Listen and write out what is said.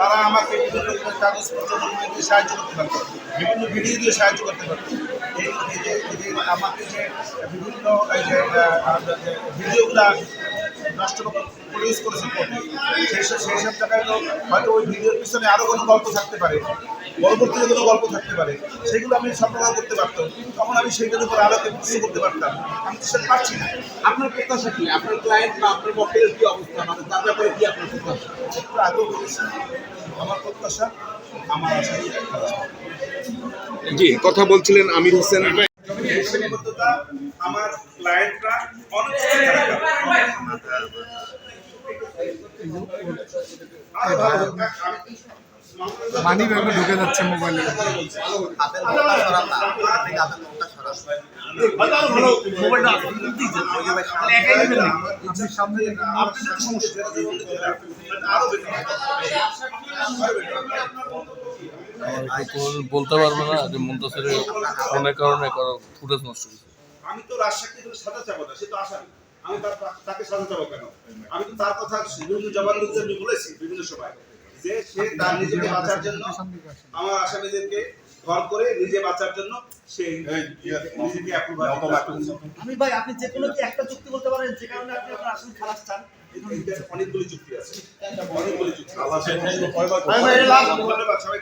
তারা আমাকে বিভিন্ন কাগজপত্র দিয়ে সাহায্য করতে পারতো, বিভিন্ন ভিডিও দিয়ে সাহায্য করতে পারতো। এই যে আমাকে যে বিভিন্ন এই যে ভিডিওগুলা নষ্ট প্রডিউস করেছে কোর্টে, সেই সব জায়গায় তো হয়তো ওই ভিডিওর পিছনে আরও কোনো গল্প থাকতে পারে, পরবর্তীতে কোনো গল্প থাকতে পারে, সেগুলো আমি সরবরাহ করতে পারতাম। তখন আমি সেইটার উপর আলোকে প্রশ্ন করতে পারতাম। আমি তো সেটা পারছি না। আপনার প্রত্যাশা কি? আপনার ক্লায়েন্ট বা আপনার পক্ষের কি অবস্থা, মানে তার ব্যাপারে কি আপনার প্রত্যাশা? একটু আগেও বলেছি, আমার প্রত্যাশা, আমার আশা জি, কথা বলছিলেন আমির হোসেন। এই সীমাবদ্ধতা আমার ক্লায়েন্টরা অনেক মানি ব্যাগে ঢুকে যাচ্ছে মোবাইলে। বলতে পারবে না যে মুনতাসিরের ফোনের কারণে কারো ফুটেজ নষ্ট হয়েছে। আমি তো রাজশাহী সাজা চাবো না, সে তো আসামি। আমি তাকে সাজা চাবো কেন? আমি তো তার কথা বিভিন্ন জবানবন্দিতে আমি বলেছি বিভিন্ন সময় যে সে তার নিজেকে বাঁচার জন্য, আমার আসামিদেরকে ঘর করে নিজে বাঁচার জন্য সে নিজেকে অ্যাপ্রুভাল করছে। আমি ভাই, আপনি যে কোনো কি একটা চুক্তি বলতে পারেন যে কারণে আপনি আপনার আসামি খালাস চান? অনেকগুলি চুক্তি আছে, অনেকগুলি চুক্তি। ধন্যবাদ সবাই।